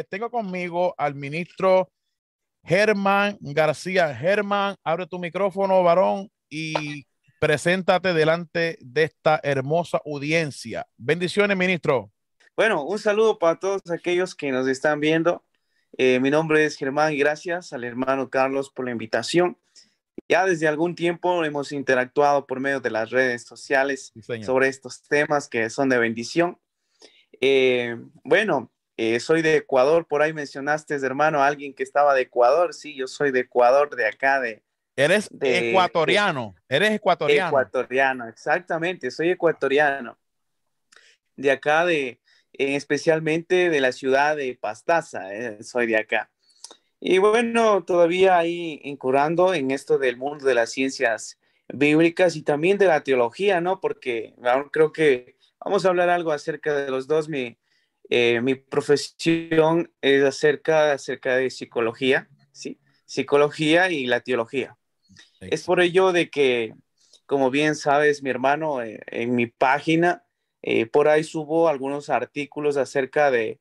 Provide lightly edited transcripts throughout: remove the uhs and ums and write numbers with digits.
Tengo conmigo al ministro Germán García. Germán, abre tu micrófono, varón, y preséntate delante de esta hermosa audiencia. Bendiciones, ministro. Bueno, un saludo para todos aquellos que nos están viendo. Mi nombre es Germán y gracias al hermano Carlos por la invitación. Ya desde algún tiempo hemos interactuado por medio de las redes sociales Sí, sobre estos temas que son de bendición. Soy de Ecuador, por ahí mencionaste, hermano, a alguien que estaba de Ecuador. Sí, yo soy de Ecuador, de acá, eres ecuatoriano, eres ecuatoriano. Ecuatoriano, exactamente, soy ecuatoriano. De acá, especialmente de la ciudad de Pastaza, soy de acá. Y bueno, todavía ahí incurrando en esto del mundo de las ciencias bíblicas y también de la teología, ¿no? Porque creo que vamos a hablar algo acerca de los dos. Mi profesión es acerca de psicología, ¿sí? Psicología y la teología. Excelente. Es por ello de que, como bien sabes, mi hermano, en mi página, por ahí subo algunos artículos acerca de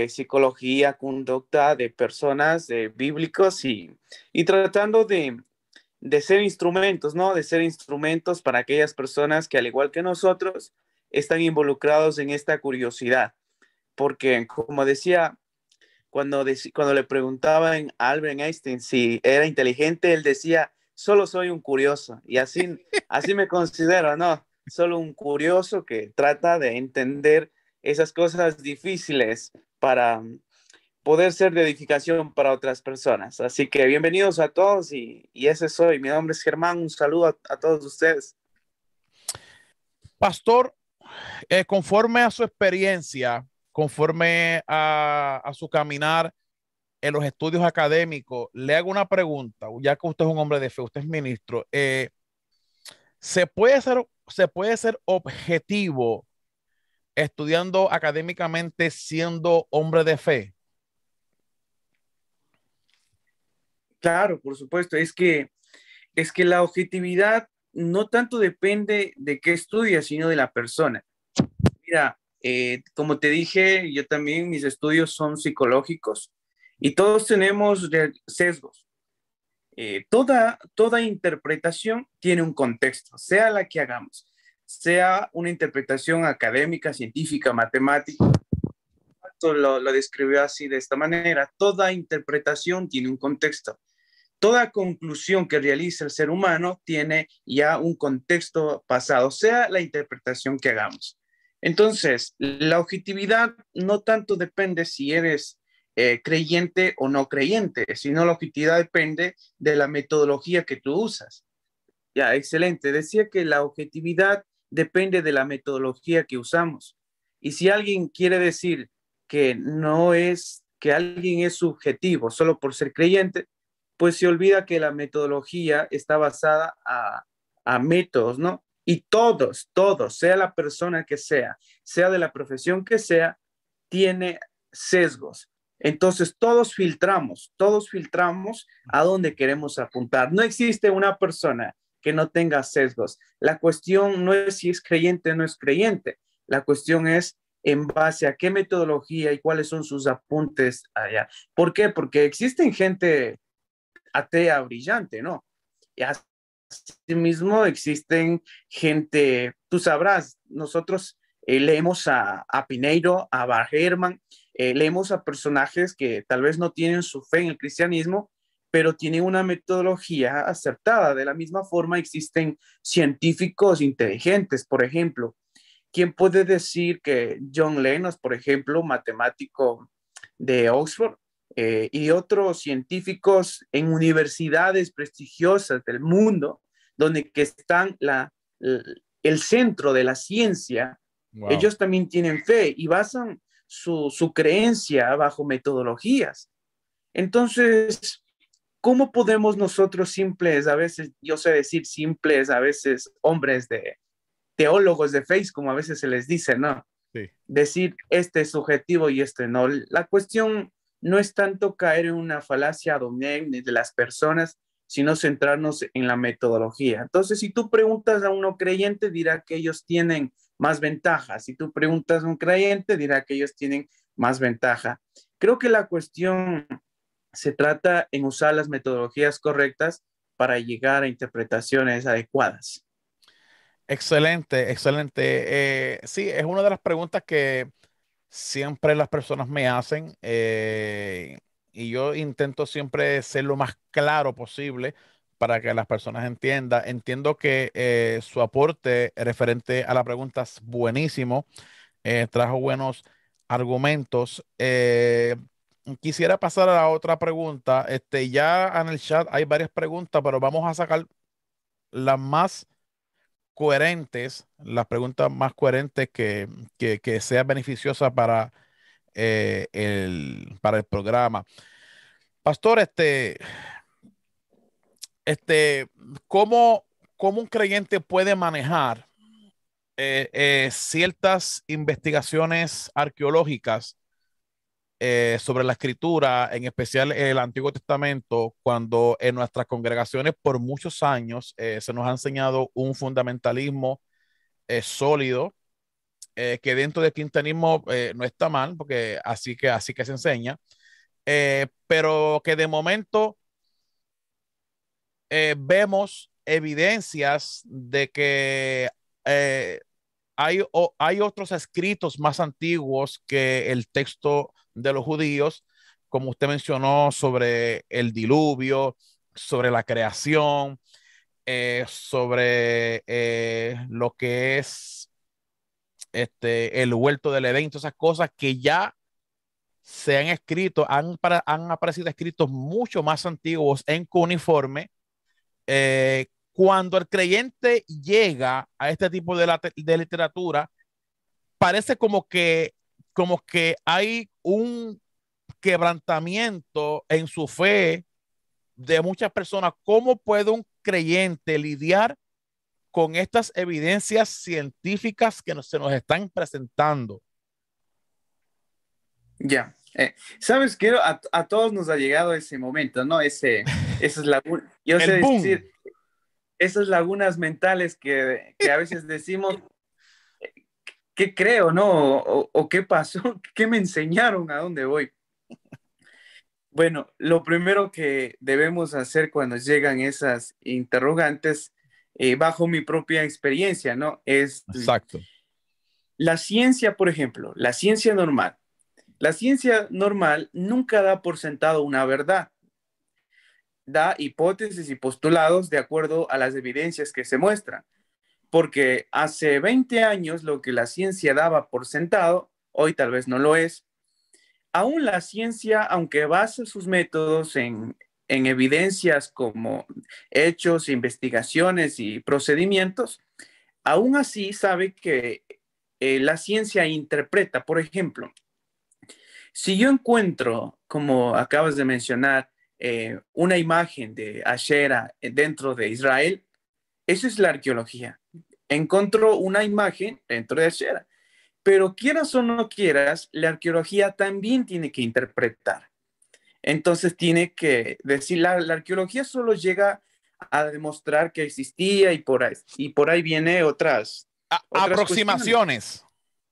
psicología, conducta de personas bíblicos y tratando de ser instrumentos, ¿no? De ser instrumentos para aquellas personas que, al igual que nosotros, están involucrados en esta curiosidad. Porque, como decía, cuando le preguntaban a Albert Einstein si era inteligente, él decía, solo soy un curioso. Y así me considero, ¿no? Solo un curioso que trata de entender esas cosas difíciles para poder ser de edificación para otras personas. Así que bienvenidos a todos y ese soy. Mi nombre es Germán. Un saludo a todos ustedes. Pastor, conforme a su experiencia, conforme a su caminar en los estudios académicos, le hago una pregunta, ya que usted es un hombre de fe, usted es ministro. ¿Se puede ser objetivo estudiando académicamente siendo hombre de fe? Claro, por supuesto. Es que la objetividad no tanto depende de qué estudias, sino de la persona. Mira, como te dije, yo también mis estudios son psicológicos y todos tenemos sesgos. Toda interpretación tiene un contexto, sea la que hagamos, sea una interpretación académica, científica, matemática. Lo describió así de esta manera. Toda interpretación tiene un contexto. Toda conclusión que realiza el ser humano tiene ya un contexto pasado, sea la interpretación que hagamos. Entonces, la objetividad no tanto depende si eres creyente o no creyente, sino la objetividad depende de la metodología que tú usas. Ya, excelente. Decía que la objetividad depende de la metodología que usamos. Y si alguien quiere decir que no es, que alguien es subjetivo solo por ser creyente, pues se olvida que la metodología está basada a métodos, ¿no? Y todos, sea la persona que sea de la profesión que sea, tiene sesgos. Entonces todos filtramos a dónde queremos apuntar. No existe una persona que no tenga sesgos. La cuestión no es si es creyente o no es creyente. La cuestión es en base a qué metodología y cuáles son sus apuntes allá. ¿Por qué? Porque existen gente atea brillante, ¿no? Y asimismo existen gente, tú sabrás, nosotros leemos a Pineiro, a Bart Ehrman, leemos a personajes que tal vez no tienen su fe en el cristianismo, pero tienen una metodología acertada. De la misma forma existen científicos inteligentes, por ejemplo. ¿Quién puede decir que John Lennon, por ejemplo, matemático de Oxford, y otros científicos en universidades prestigiosas del mundo, donde que están el centro de la ciencia, Wow. ellos también tienen fe y basan su creencia bajo metodologías? Entonces, ¿cómo podemos nosotros simples, a veces, yo sé decir simples, a veces hombres de teólogos de fe, como a veces se les dice, ¿no? Sí. Decir este es subjetivo y este no. La cuestión no es tanto caer en una falacia dominante de las personas, sino centrarnos en la metodología. Entonces, si tú preguntas a un no creyente, dirá que ellos tienen más ventaja. Si tú preguntas a un creyente, dirá que ellos tienen más ventaja. Creo que la cuestión se trata en usar las metodologías correctas para llegar a interpretaciones adecuadas. Excelente, excelente. Sí, es una de las preguntas que siempre las personas me hacen, y yo intento siempre ser lo más claro posible para que las personas entiendan. Entiendo que su aporte referente a la pregunta es buenísimo, trajo buenos argumentos. Quisiera pasar a la otra pregunta. Ya en el chat hay varias preguntas, pero vamos a sacar las más coherentes, las preguntas más coherentes que sea beneficiosa para el programa. Pastor, este, ¿cómo, cómo un creyente puede manejar ciertas investigaciones arqueológicas sobre la escritura, en especial el Antiguo Testamento, cuando en nuestras congregaciones por muchos años se nos ha enseñado un fundamentalismo sólido, que dentro del cristianismo no está mal, porque así que se enseña, pero que de momento vemos evidencias de que eh, hay otros escritos más antiguos que el texto de los judíos, como usted mencionó, sobre el diluvio, sobre la creación, sobre lo que es el huerto del Edén, todas esas cosas que ya se han escrito, han aparecido escritos mucho más antiguos en cuneiforme. Cuando el creyente llega a este tipo de literatura, parece como que hay un quebrantamiento en su fe de muchas personas. ¿Cómo puede un creyente lidiar con estas evidencias científicas que se nos están presentando? Ya. Sabes que a todos nos ha llegado ese momento, ¿no? Esas lagunas, yo El sé boom. decir, esas lagunas mentales que a veces decimos, ¿qué creo, no? O qué pasó, qué me enseñaron, a dónde voy. Bueno, lo primero que debemos hacer cuando llegan esas interrogantes, bajo mi propia experiencia, ¿no? Es Exacto. la ciencia, por ejemplo, la ciencia normal. La ciencia normal nunca da por sentado una verdad, da hipótesis y postulados de acuerdo a las evidencias que se muestran, porque hace 20 años lo que la ciencia daba por sentado, hoy tal vez no lo es. Aún la ciencia, aunque basa sus métodos en evidencias como hechos, investigaciones y procedimientos, aún así sabe que la ciencia interpreta. Por ejemplo, si yo encuentro, como acabas de mencionar, una imagen de Ashera dentro de Israel, eso es la arqueología. Encontró una imagen dentro de Ashera. Pero quieras o no quieras, la arqueología también tiene que interpretar. Entonces tiene que decir, la arqueología solo llega a demostrar que existía y por ahí viene otras cuestiones, Aproximaciones.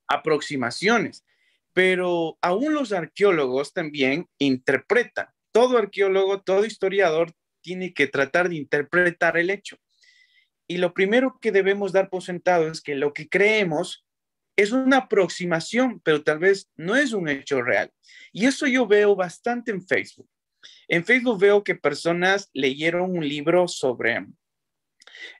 aproximaciones. Pero aún los arqueólogos también interpretan. Todo arqueólogo, todo historiador tiene que tratar de interpretar el hecho. Y lo primero que debemos dar por sentado es que lo que creemos es una aproximación, pero tal vez no es un hecho real. Y eso yo veo bastante en Facebook. En Facebook veo que personas leyeron un libro sobre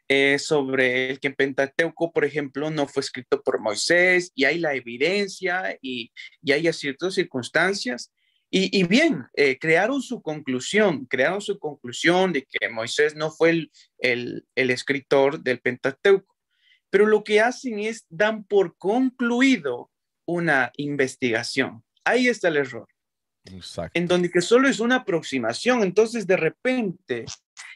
el que en Pentateuco, por ejemplo, no fue escrito por Moisés, y hay la evidencia y hay ciertas circunstancias. Y bien, crearon su conclusión de que Moisés no fue el escritor del Pentateuco. Pero lo que hacen es dan por concluido una investigación. Ahí está el error, en Exacto. donde que solo es una aproximación. Entonces, de repente,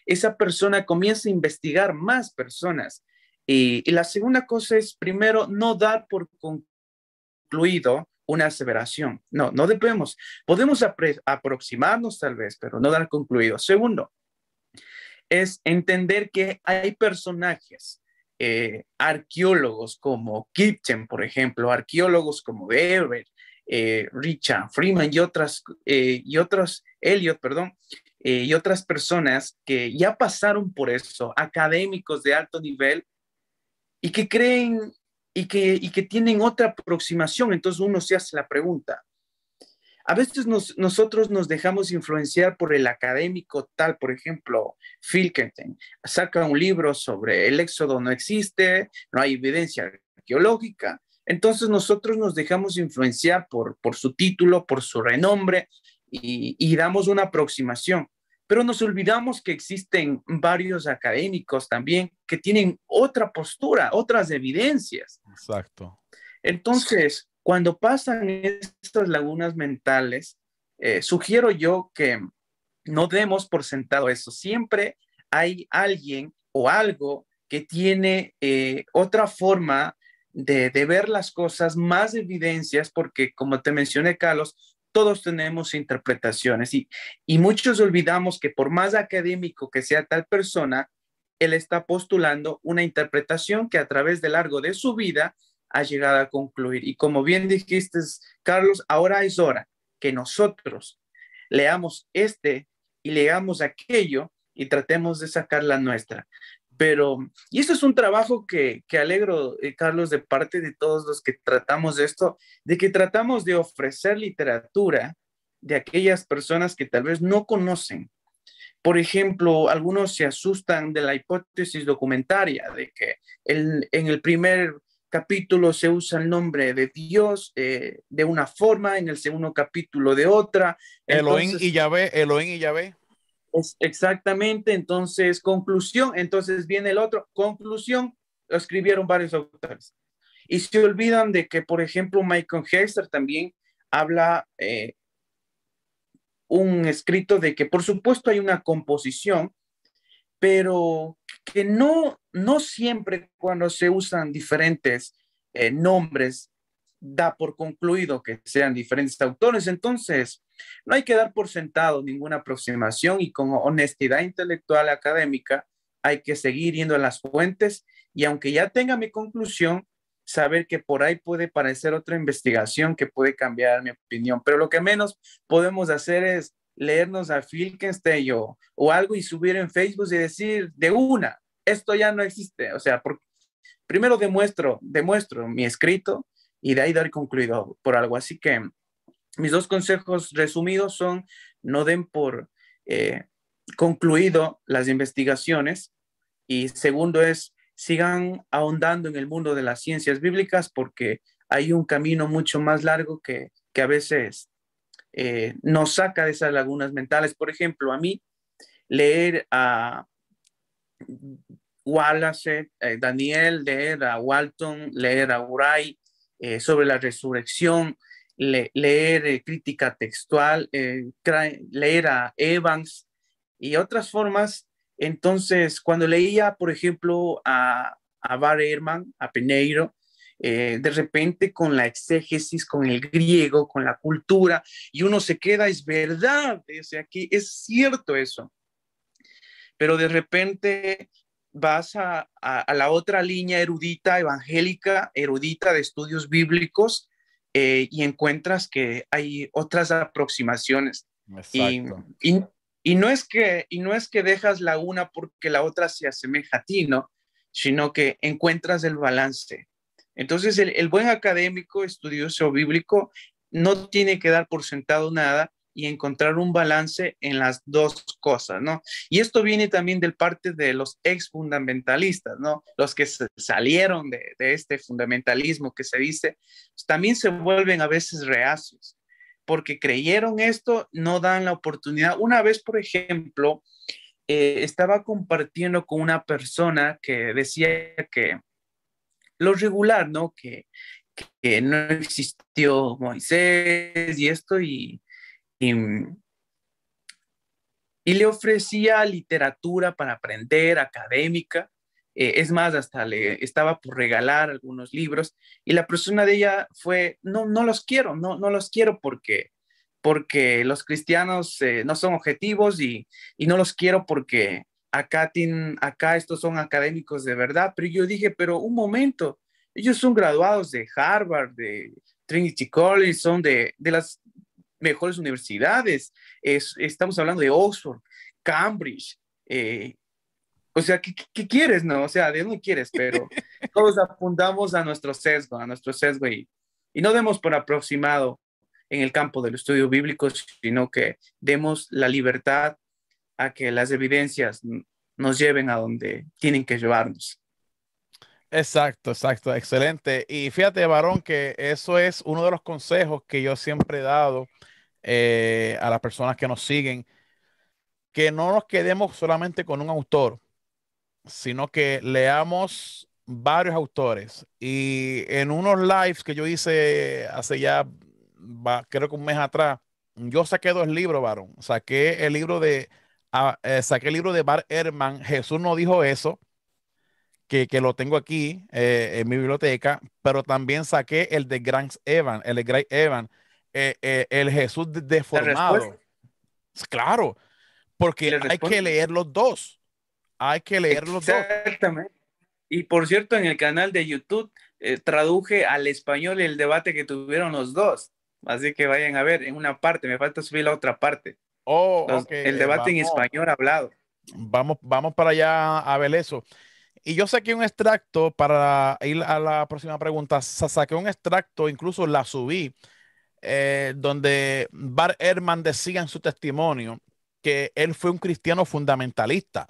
esa persona comienza a investigar más personas. Y la segunda cosa es, primero, no dar por concluido una aseveración. No, no debemos. Podemos aproximarnos tal vez, pero no dar concluido. Segundo, es entender que hay personajes, arqueólogos como Kipchen, por ejemplo, arqueólogos como Everett, Richard Freeman y otros, Elliot, perdón, y otras personas que ya pasaron por eso, académicos de alto nivel y que creen y que tienen otra aproximación. Entonces uno se hace la pregunta. A veces nosotros nos dejamos influenciar por el académico tal, por ejemplo, Filkenten saca un libro sobre el éxodo no existe, no hay evidencia arqueológica. Entonces nosotros nos dejamos influenciar por su título, por su renombre y damos una aproximación. Pero nos olvidamos que existen varios académicos también que tienen otra postura, otras evidencias. Exacto. Entonces, cuando pasan estas lagunas mentales, sugiero yo que no demos por sentado eso. Siempre hay alguien o algo que tiene otra forma de ver las cosas, más evidencias, porque como te mencioné, Carlos, todos tenemos interpretaciones y muchos olvidamos que por más académico que sea tal persona, él está postulando una interpretación que a través de largo de su vida ha llegado a concluir. Y como bien dijiste, Carlos, ahora es hora que nosotros leamos y leamos aquello y tratemos de sacar la nuestra. Pero, y eso es un trabajo que alegro, Carlos, de parte de todos los que tratamos de esto, de que tratamos de ofrecer literatura de aquellas personas que tal vez no conocen. Por ejemplo, algunos se asustan de la hipótesis documentaria, de que en el primer capítulo se usa el nombre de Dios de una forma, en el segundo capítulo de otra. Elohim Entonces, y Yahvé, Elohim y Yahvé. exactamente, entonces conclusión, entonces viene el otro, conclusión, lo escribieron varios autores. Y se olvidan de que, por ejemplo, Michael Heiser también habla un escrito de que por supuesto hay una composición, pero que no siempre cuando se usan diferentes nombres da por concluido que sean diferentes autores. Entonces, no hay que dar por sentado ninguna aproximación y con honestidad intelectual académica hay que seguir yendo a las fuentes y aunque ya tenga mi conclusión, saber que por ahí puede parecer otra investigación que puede cambiar mi opinión, pero lo que menos podemos hacer es leernos a Filkenstein o algo y subir en Facebook y decir de una, esto ya no existe. O sea, primero demuestro mi escrito y de ahí dar concluido por algo. Así que mis dos consejos resumidos son no den por concluido las investigaciones y segundo es sigan ahondando en el mundo de las ciencias bíblicas porque hay un camino mucho más largo que a veces nos saca de esas lagunas mentales. Por ejemplo, a mí leer a Wallace, Daniel, leer a Walton, leer a Uray sobre la resurrección, leer crítica textual, leer a Evans y otras formas. Entonces, cuando leía, por ejemplo, a Bar Ehrman, a Peneiro, de repente con la exégesis, con el griego, con la cultura, y uno se queda, es verdad, o sea, que es cierto eso, pero de repente vas a la otra línea erudita, evangélica, erudita de estudios bíblicos, y encuentras que hay otras aproximaciones. Y, Exacto. y, y no es que dejas la una porque la otra se asemeja a ti, ¿no? Sino que encuentras el balance. Entonces, el buen académico, estudioso bíblico, no tiene que dar por sentado nada y encontrar un balance en las dos cosas, ¿no? Y esto viene también del parte de los ex fundamentalistas, ¿no? Los que salieron de este fundamentalismo que se dice, pues, también se vuelven a veces reacios, porque creyeron esto, no dan la oportunidad. Una vez, por ejemplo, estaba compartiendo con una persona que decía que lo regular, ¿no? Que no existió Moisés y esto, y, y le ofrecía literatura para aprender, académica. Es más, hasta le estaba por regalar algunos libros y la persona de ella fue, no, no los quiero, no los quiero porque los cristianos no son objetivos y no los quiero porque acá estos son académicos de verdad, pero yo dije, pero un momento, ellos son graduados de Harvard, de Trinity College, son de las mejores universidades, estamos hablando de Oxford, Cambridge, o sea, ¿qué quieres, no? O sea, ¿de dónde quieres? Pero todos apuntamos a nuestro sesgo y no demos por aproximado en el campo del estudio bíblico, sino que demos la libertad a que las evidencias nos lleven a donde tienen que llevarnos. Exacto, exacto, excelente. Y fíjate, varón, que eso es uno de los consejos que yo siempre he dado a las personas que nos siguen, que no nos quedemos solamente con un autor, sino que leamos varios autores. Y en unos lives que yo hice hace ya, creo que un mes atrás, yo saqué dos libros, varón. Saqué el libro de Bart Ehrman, Jesús no dijo eso, que lo tengo aquí en mi biblioteca, pero también saqué el de Grant Evan, el de Grant Evan, el Jesús La respuesta, deformado. Claro, y porque le hay que responde leer los dos. Hay que leer los dos. exactamente. Y por cierto, en el canal de YouTube traduje al español el debate que tuvieron los dos. Así que vayan a ver en una parte, me falta subir la otra parte. Oh, ok, El debate en vamos, español hablado. vamos para allá a ver eso. Y yo saqué un extracto para ir a la próxima pregunta. Saqué un extracto, incluso la subí, donde Bart Ehrman decía en su testimonio que él fue un cristiano fundamentalista.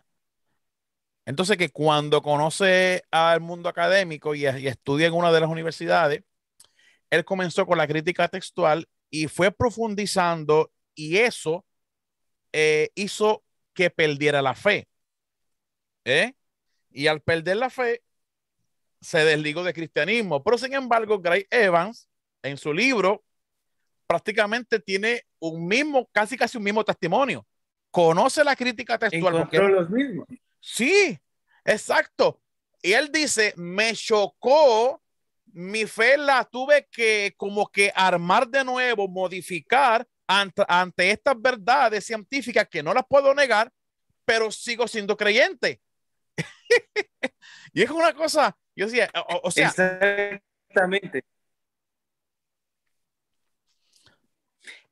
Entonces, que cuando conoce al mundo académico y estudia en una de las universidades, él comenzó con la crítica textual y fue profundizando y eso hizo que perdiera la fe. ¿Eh? Y al perder la fe, se desligó del cristianismo. Pero sin embargo, Gray Evans, en su libro, prácticamente tiene un mismo, casi un mismo testimonio. Conoce la crítica textual porque Encontró los mismos. sí, exacto. Y él dice, me chocó, mi fe la tuve que como que armar de nuevo, modificar ante estas verdades científicas que no las puedo negar, pero sigo siendo creyente. Y es una cosa, yo decía, o sea, Exactamente.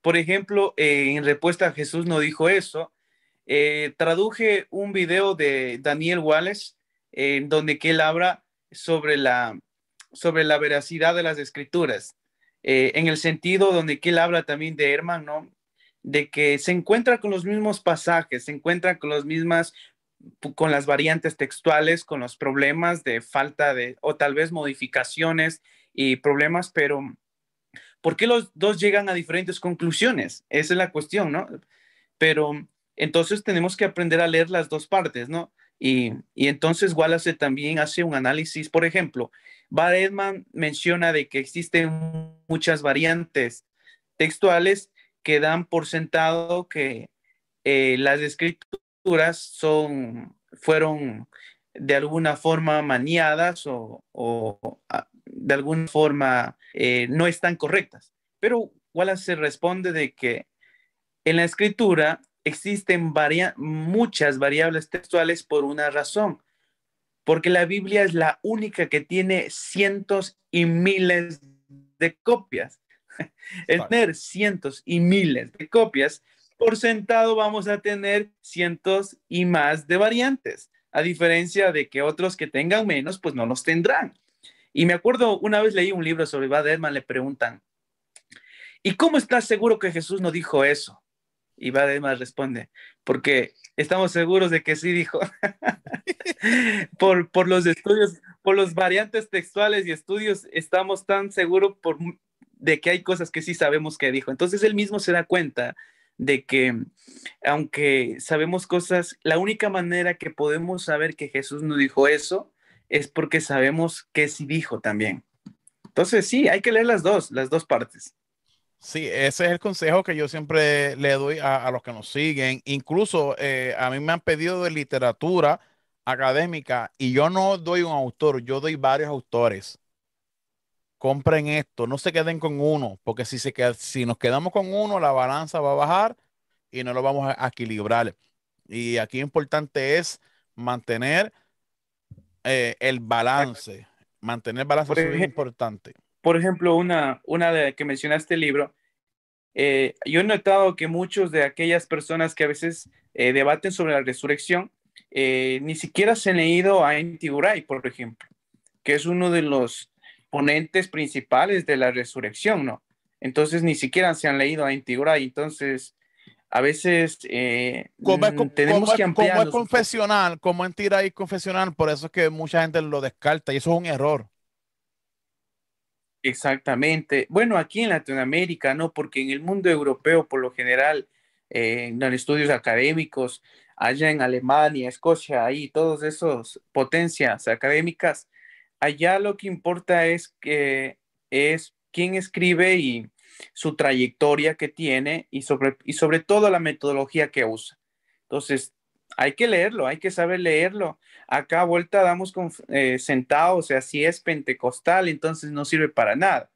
Por ejemplo, en respuesta a Jesús no dijo eso, traduje un video de Daniel Wallace en donde que él habla sobre sobre la veracidad de las escrituras, en el sentido donde que él habla también de Herman, ¿no? De que se encuentra con los mismos pasajes, se encuentra con las mismas, con las variantes textuales, con los problemas de falta de, o tal vez modificaciones y problemas, pero ¿por qué los dos llegan a diferentes conclusiones? Esa es la cuestión, ¿no? Pero entonces tenemos que aprender a leer las dos partes, ¿no? Y entonces Wallace también hace un análisis, por ejemplo, Edman menciona de que existen muchas variantes textuales que dan por sentado que las escrituras fueron de alguna forma maniadas o de alguna forma no están correctas. Pero Wallace se responde de que en la escritura existen muchas variables textuales por una razón, porque la Biblia es la única que tiene cientos y miles de copias. El tener cientos y miles de copias, por sentado vamos a tener cientos y más de variantes, a diferencia de que otros que tengan menos, pues no los tendrán. Y me acuerdo, una vez leí un libro sobre Bad Ehrman, le preguntan, ¿y cómo estás seguro que Jesús no dijo eso? Y Badema responde, porque estamos seguros de que sí dijo, por los estudios, por los variantes textuales y estudios, estamos tan seguros de que hay cosas que sí sabemos que dijo. Entonces él mismo se da cuenta de que aunque sabemos cosas, la única manera que podemos saber que Jesús no dijo eso es porque sabemos que sí dijo también. Entonces sí, hay que leer las dos partes. sí, ese es el consejo que yo siempre le doy a los que nos siguen. Incluso a mí me han pedido de literatura académica y yo no doy un autor, yo doy varios autores. Compren esto, no se queden con uno, porque si nos quedamos con uno, la balanza va a bajar y no lo vamos a equilibrar. Y aquí lo importante es mantener el balance. Mantener el balance, Por eso es bien ejemplo, importante. por ejemplo, una de que mencionaste el libro, yo he notado que muchos de aquellas personas que a veces debaten sobre la resurrección, ni siquiera se han leído a N.T. Wright, por ejemplo, que es uno de los ponentes principales de la resurrección, ¿no? Entonces, ni siquiera se han leído a N.T. Wright. Entonces, a veces tenemos que Como es ampliarnos un poco. confesional, como en tira y confesional, por eso es que mucha gente lo descarta y eso es un error. Exactamente. Bueno, aquí en Latinoamérica, ¿no? Porque en el mundo europeo, por lo general, en estudios académicos, allá en Alemania, Escocia, ahí, todos esos potencias académicas, allá lo que importa es quién escribe y su trayectoria que tiene y sobre todo la metodología que usa. Entonces, hay que leerlo, hay que saber leerlo. Acá a vuelta damos sentados, o sea, si es pentecostal, entonces no sirve para nada.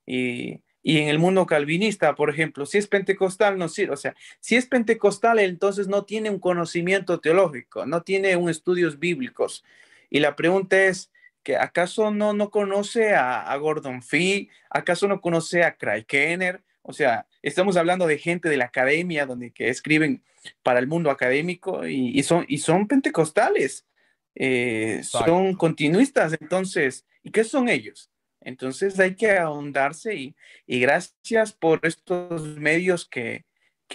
Y en el mundo calvinista, por ejemplo, si es pentecostal, no sirve. O sea, si es pentecostal, entonces no tiene un conocimiento teológico, no tiene un estudios bíblicos. Y la pregunta es, ¿que acaso no conoce a Gordon Fee? ¿Acaso no conoce a Craig Kenner? O sea, estamos hablando de gente de la academia donde que escriben para el mundo académico y son pentecostales, son Exacto. continuistas. Entonces, ¿y qué son ellos? Entonces hay que ahondarse y gracias por estos medios que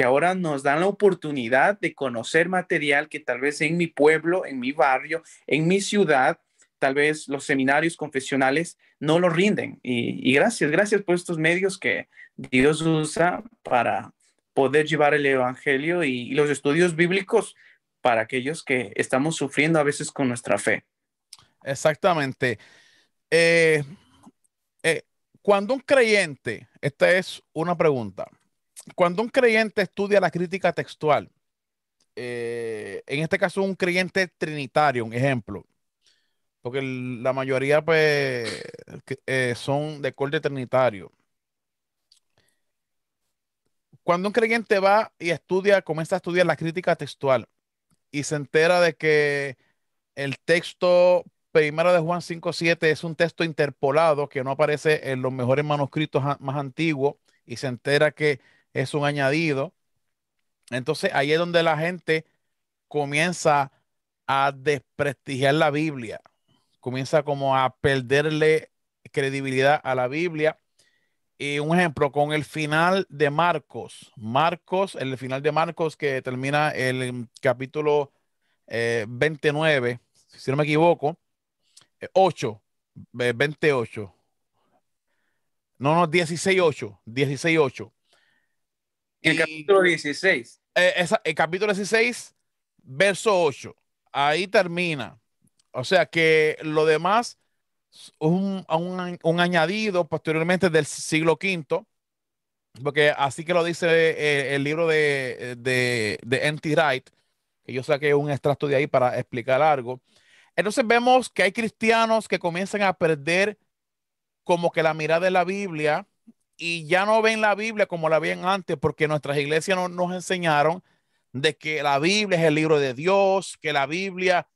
ahora nos dan la oportunidad de conocer material que tal vez en mi pueblo, en mi barrio, en mi ciudad, tal vez los seminarios confesionales no lo rinden. Y gracias por estos medios que Dios usa para poder llevar el Evangelio y los estudios bíblicos para aquellos que estamos sufriendo a veces con nuestra fe. Exactamente. Eh, eh, cuando un creyente, esta es una pregunta, cuando un creyente estudia la crítica textual, en este caso un creyente trinitario, un ejemplo, porque la mayoría pues son de corte trinitario. Cuando un creyente va y estudia, comienza a estudiar la crítica textual y se entera de que el texto primero de Juan 5:7 es un texto interpolado que no aparece en los mejores manuscritos más antiguos y se entera que es un añadido. Entonces ahí es donde la gente comienza a desprestigiar la Biblia, comienza como a perderle credibilidad a la Biblia. Y un ejemplo, con el final de Marcos, el final de Marcos que termina el capítulo 29, si no me equivoco, 8, 28, no, 16, 8, 16, 8. En el Y capítulo 16. el capítulo 16, verso 8, ahí termina. O sea que lo demás es un añadido posteriormente del siglo quinto, porque así que lo dice el libro de N.T. Wright, que yo saqué un extracto de ahí para explicar algo. Entonces vemos que hay cristianos que comienzan a perder como que la mirada de la Biblia y ya no ven la Biblia como la veían antes, porque nuestras iglesias nos enseñaron de que la Biblia es el libro de Dios, que la Biblia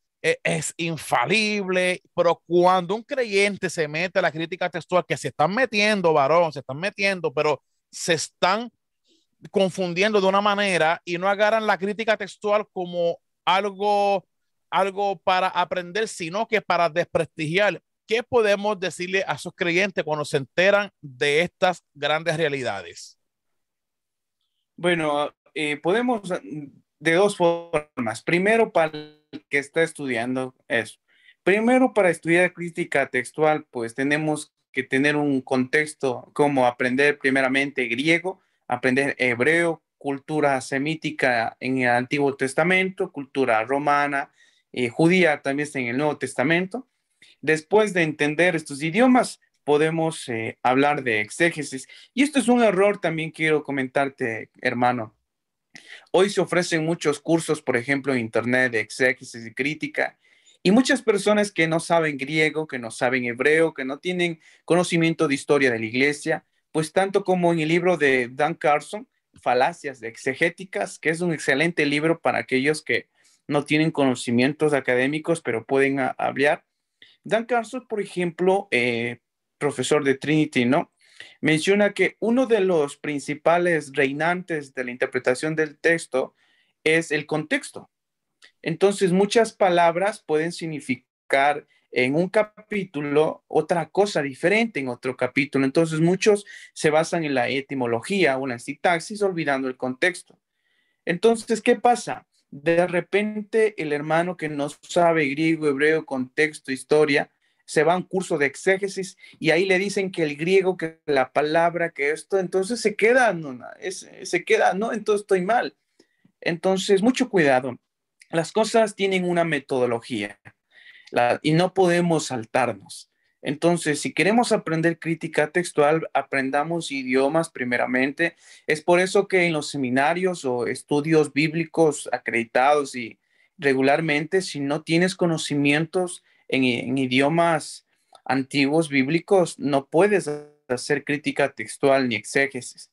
es infalible, pero cuando un creyente se mete a la crítica textual, que se están metiendo, varón, se están metiendo, pero se están confundiendo de una manera y no agarran la crítica textual como algo para aprender, sino que para desprestigiar. ¿Qué podemos decirle a esos creyentes cuando se enteran de estas grandes realidades? Bueno, podemos de dos formas. Primero, para el que está estudiando eso. Primero, para estudiar crítica textual, pues tenemos que tener un contexto como aprender primeramente griego, aprender hebreo, cultura semítica en el Antiguo Testamento, cultura romana, judía también está en el Nuevo Testamento. Después de entender estos idiomas, podemos hablar de exégesis. Y esto es un error también quiero comentarte, hermano. Hoy se ofrecen muchos cursos, por ejemplo, en Internet de exégesis y crítica, y muchas personas que no saben griego, que no saben hebreo, que no tienen conocimiento de historia de la iglesia, pues tanto como en el libro de Dan Carson, Falacias de Exegéticas, que es un excelente libro para aquellos que no tienen conocimientos académicos, pero pueden hablar. Dan Carson, por ejemplo, profesor de Trinity, ¿no? Menciona que uno de los principales reinantes de la interpretación del texto es el contexto. Entonces, muchas palabras pueden significar en un capítulo otra cosa diferente en otro capítulo. Entonces, muchos se basan en la etimología o en la sintaxis, olvidando el contexto. Entonces, ¿qué pasa? De repente, el hermano que no sabe griego, hebreo, contexto, historia, se va a un curso de exégesis y ahí le dicen que el griego, que la palabra, que esto, entonces se queda, no, se queda, no, entonces estoy mal. Entonces, mucho cuidado. Las cosas tienen una metodología y no podemos saltarnos. Entonces, si queremos aprender crítica textual, aprendamos idiomas primeramente. Es por eso que en los seminarios o estudios bíblicos acreditados y regularmente, si no tienes conocimientos en idiomas antiguos bíblicos, no puedes hacer crítica textual ni exégesis.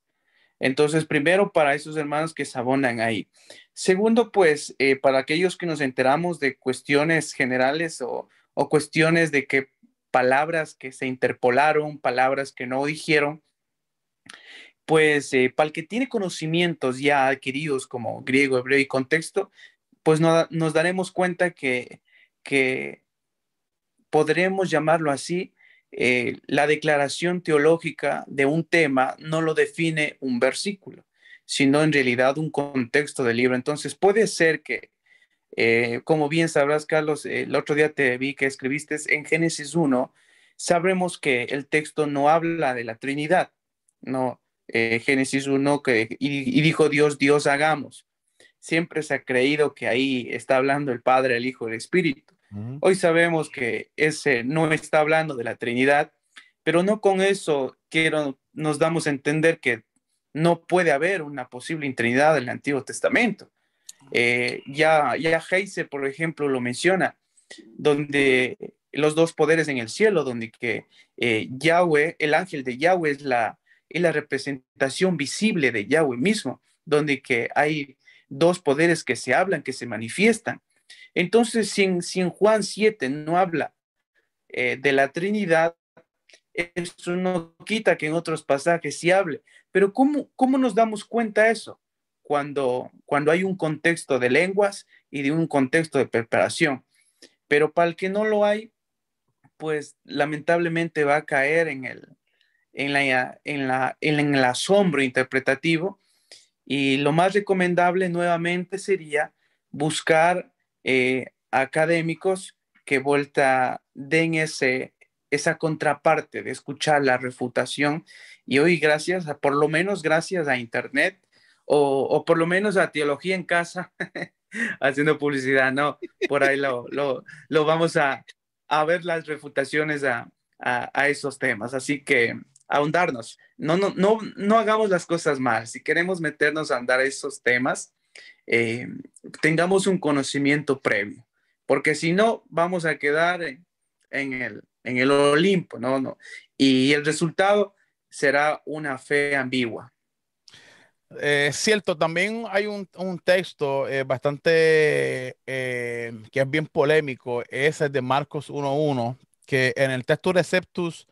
Entonces, primero para esos hermanos que se abonan ahí. Segundo, pues para aquellos que nos enteramos de cuestiones generales o cuestiones de que palabras que se interpolaron, palabras que no dijeron, pues para el que tiene conocimientos ya adquiridos como griego, hebreo y contexto, pues nos daremos cuenta que podremos llamarlo así, la declaración teológica de un tema no lo define un versículo, sino en realidad un contexto del libro. Entonces puede ser que, como bien sabrás, Carlos, el otro día te vi que escribiste en Génesis 1, sabremos que el texto no habla de la Trinidad, no, Génesis 1, y dijo Dios, Dios hagamos. Siempre se ha creído que ahí está hablando el Padre, el Hijo y el Espíritu. Hoy sabemos que ese no está hablando de la Trinidad, pero no con eso nos damos a entender que no puede haber una posible Trinidad en el Antiguo Testamento. Ya Heiser, por ejemplo, lo menciona, donde los dos poderes en el cielo, donde que Yahweh, el ángel de Yahweh es la representación visible de Yahweh mismo, donde que hay dos poderes que se hablan, que se manifiestan. Entonces, si en Juan 7 no habla de la Trinidad, eso no quita que en otros pasajes sí hable. Pero ¿cómo nos damos cuenta de eso? Cuando hay un contexto de lenguas y de un contexto de preparación. Pero para el que no lo hay, pues lamentablemente va a caer en el asombro interpretativo. Y lo más recomendable nuevamente sería buscar académicos que den esa contraparte de escuchar la refutación. Y hoy por lo menos gracias a Internet o por lo menos a Teología en Casa, haciendo publicidad, no, por ahí lo vamos a ver las refutaciones a esos temas. Así que ahondarnos, no hagamos las cosas mal. Si queremos meternos a andar esos temas, eh, tengamos un conocimiento previo, porque si no, vamos a quedar en el Olimpo, ¿no? No. Y el resultado será una fe ambigua. Cierto, también hay un texto bastante que es bien polémico, es el de Marcos 1:1, que en el texto Receptus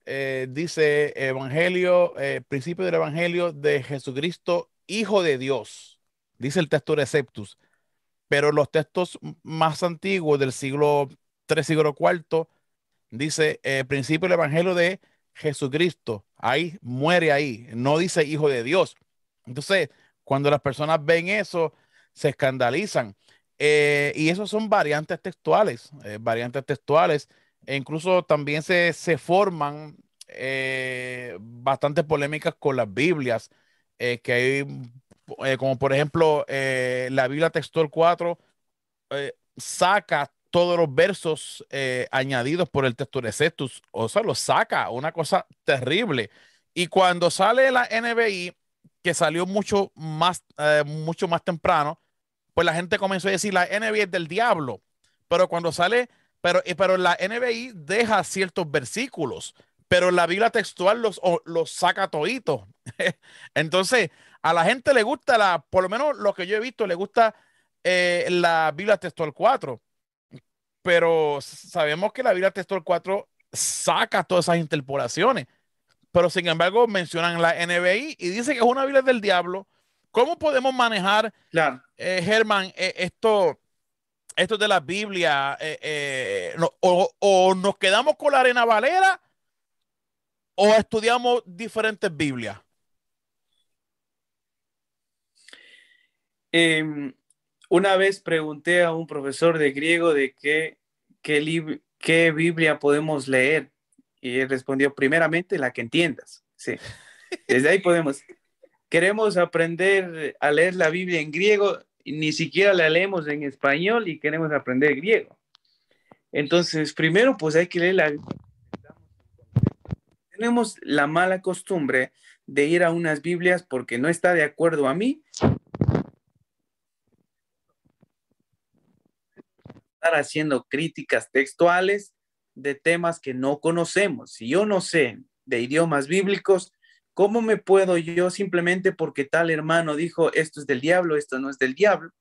dice Evangelio, principio del Evangelio de Jesucristo, Hijo de Dios, dice el texto Receptus, pero los textos más antiguos del siglo III, siglo IV, dice principio del Evangelio de Jesucristo, ahí muere ahí, no dice Hijo de Dios. Entonces, cuando las personas ven eso, se escandalizan. Y esos son variantes textuales, e incluso también se forman bastantes polémicas con las Biblias, que hay, como por ejemplo, la Biblia Textual 4 saca todos los versos añadidos por el texto de Sextus, o sea, los saca, una cosa terrible. Y cuando sale la NBI, que salió mucho más temprano, pues la gente comenzó a decir la NBI es del diablo. Pero cuando sale, pero la NBI deja ciertos versículos, pero la Biblia textual los saca toditos. Entonces, a la gente le gusta por lo menos lo que yo he visto, le gusta la Biblia Textual 4, pero sabemos que la Biblia Textual 4 saca todas esas interpolaciones, pero sin embargo mencionan la NBI y dice que es una Biblia del diablo. ¿Cómo podemos manejar, Claro. Germán, esto de la Biblia? O nos quedamos con la Reina Valera o estudiamos diferentes Biblias. Em, una vez pregunté a un profesor de griego de qué Biblia podemos leer y él respondió, primeramente la que entiendas. Sí, desde ahí podemos. Queremos aprender a leer la Biblia en griego, y ni siquiera la leemos en español y queremos aprender griego. Entonces, primero, pues hay que leer la Biblia. Tenemos la mala costumbre de ir a unas Biblias porque no está de acuerdo a mí, estar haciendo críticas textuales de temas que no conocemos. Si yo no sé de idiomas bíblicos, ¿cómo me puedo yo simplemente porque tal hermano dijo esto es del diablo, esto no es del diablo?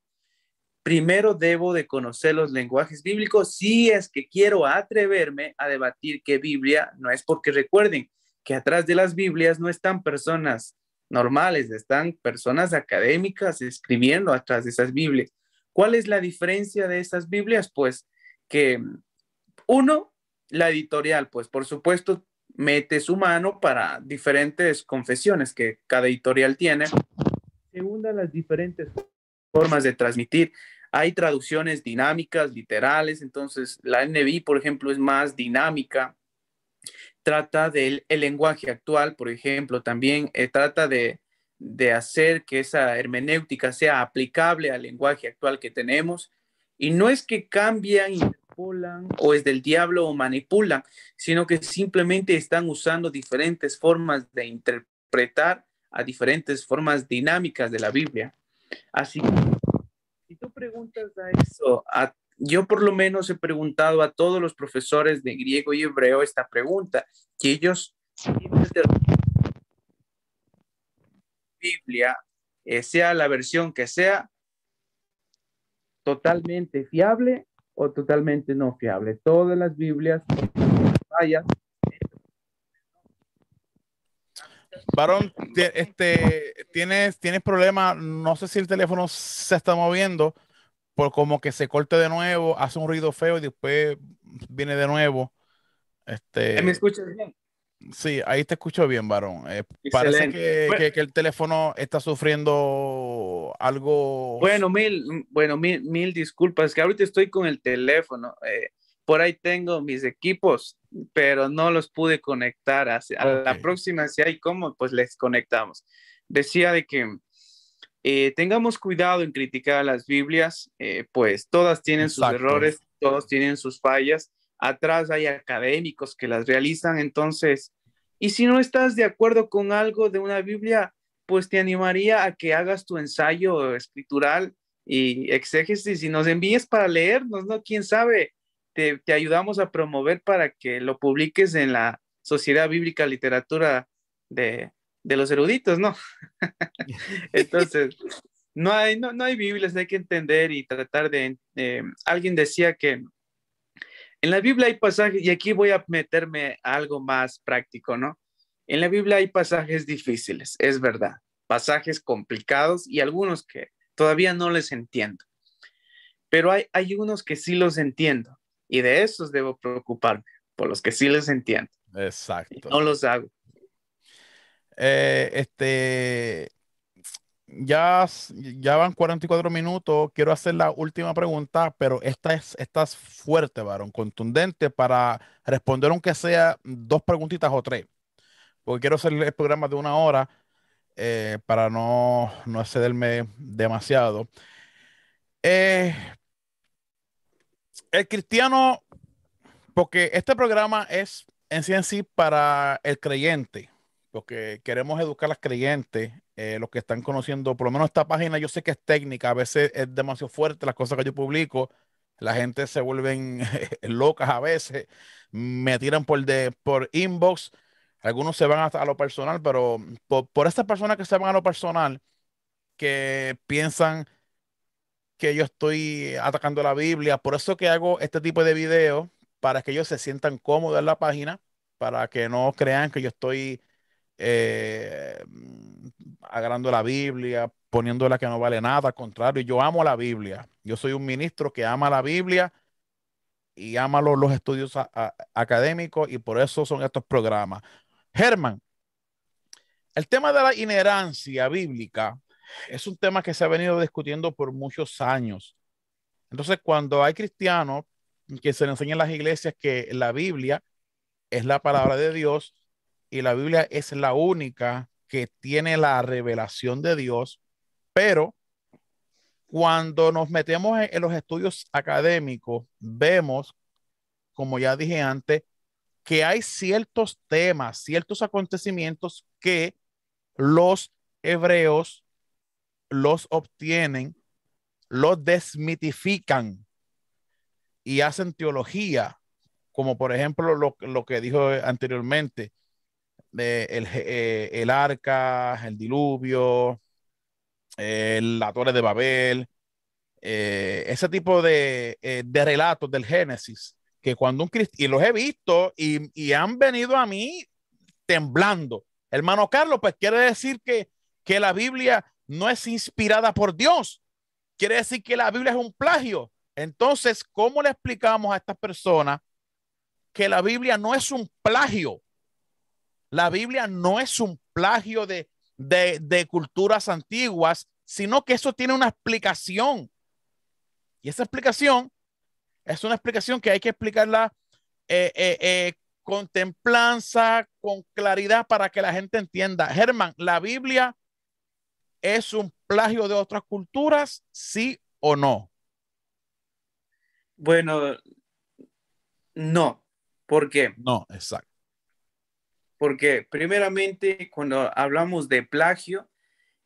Primero debo de conocer los lenguajes bíblicos si es que quiero atreverme a debatir qué Biblia no es, porque recuerden que atrás de las Biblias no están personas normales, están personas académicas escribiendo atrás de esas Biblias. ¿Cuál es la diferencia de esas Biblias? Pues que uno, la editorial, pues por supuesto mete su mano para diferentes confesiones que cada editorial tiene. Segunda, las diferentes formas de transmitir. Hay traducciones dinámicas, literales, entonces la NBI, por ejemplo, es más dinámica, trata del el lenguaje actual, por ejemplo, también trata de hacer que esa hermenéutica sea aplicable al lenguaje actual que tenemos. Y no es que cambian, interpolan, o es del diablo o manipulan, sino que simplemente están usando diferentes formas de interpretar a diferentes formas dinámicas de la Biblia. Así que si tú preguntas a eso, yo por lo menos he preguntado a todos los profesores de griego y hebreo esta pregunta, que ellos de la Biblia, sea la versión que sea, totalmente fiable o totalmente no fiable. Todas las Biblias, vaya. Varón, tienes problemas. No sé si el teléfono se está moviendo, por como que se corte de nuevo, hace un ruido feo y después viene de nuevo. ¿Me Este, escuchas bien? sí, ahí te escucho bien, varón. Parece Excelente. que el teléfono está sufriendo algo. Mil disculpas, que ahorita estoy con el teléfono. Por ahí tengo mis equipos, pero no los pude conectar. A Ok, la próxima, si hay cómo, pues les conectamos. Decía de que tengamos cuidado en criticar las Biblias, pues todas tienen sus exacto. errores, todos tienen sus fallas. Atrás hay académicos que las realizan, entonces, y si no estás de acuerdo con algo de una Biblia, pues te animaría a que hagas tu ensayo escritural y exégesis y nos envíes para leernos, ¿no? ¿Quién sabe? Te ayudamos a promover para que lo publiques en la Sociedad Bíblica Literatura de los eruditos, ¿no? Entonces, no hay Biblias, hay que entender y tratar de... alguien decía que en la Biblia hay pasajes, y aquí voy a meterme a algo más práctico, ¿no? En la Biblia hay pasajes difíciles, es verdad, pasajes complicados y algunos que todavía no les entiendo, pero hay unos que sí los entiendo y de esos debo preocuparme, por los que sí les entiendo y Exacto. no los hago. Eh, este, ya van 44 minutos. Quiero hacer la última pregunta, pero esta es fuerte, varón, contundente para responder aunque sea dos preguntitas o tres, porque quiero hacer el programa de una hora, para no excederme demasiado. Eh, el cristiano, porque este programa es en sí para el creyente, porque queremos educar a las creyentes, los que están conociendo, por lo menos esta página yo sé que es técnica, a veces es demasiado fuerte las cosas que yo publico, la gente se vuelven locas a veces, me tiran por inbox, algunos se van hasta a lo personal, pero por estas personas que se van a lo personal, que piensan que yo estoy atacando la Biblia. Por eso que hago este tipo de videos, para que ellos se sientan cómodos en la página, para que no crean que yo estoy eh, agarrando la Biblia, poniéndola que no vale nada. Al contrario, yo amo la Biblia. Yo soy un ministro que ama la Biblia y ama los estudios académicos, y por eso son estos programas. Germán, el tema de la inherencia bíblica es un tema que se ha venido discutiendo por muchos años. Entonces, cuando hay cristianos que se le enseñan en las iglesias que la Biblia es la palabra de Dios y la Biblia es la única que tiene la revelación de Dios, pero cuando nos metemos en los estudios académicos, vemos, como ya dije antes, que hay ciertos temas, ciertos acontecimientos que los hebreos los obtienen, los desmitifican y hacen teología, como por ejemplo lo que dijo anteriormente, el arca, el diluvio, la torre de Babel, ese tipo de relatos del Génesis, que cuando un cristiano, y los he visto y han venido a mí temblando. Hermano Carlos, pues quiere decir que la Biblia no es inspirada por Dios. Quiere decir que la Biblia es un plagio. Entonces, ¿cómo le explicamos a estas personas que la Biblia no es un plagio? La Biblia no es un plagio de culturas antiguas, sino que eso tiene una explicación. Y esa explicación es una explicación que hay que explicarla con templanza, con claridad, para que la gente entienda. Germán, ¿la Biblia es un plagio de otras culturas, sí o no? Bueno, no. ¿Por qué? No, exacto. Porque primeramente cuando hablamos de plagio,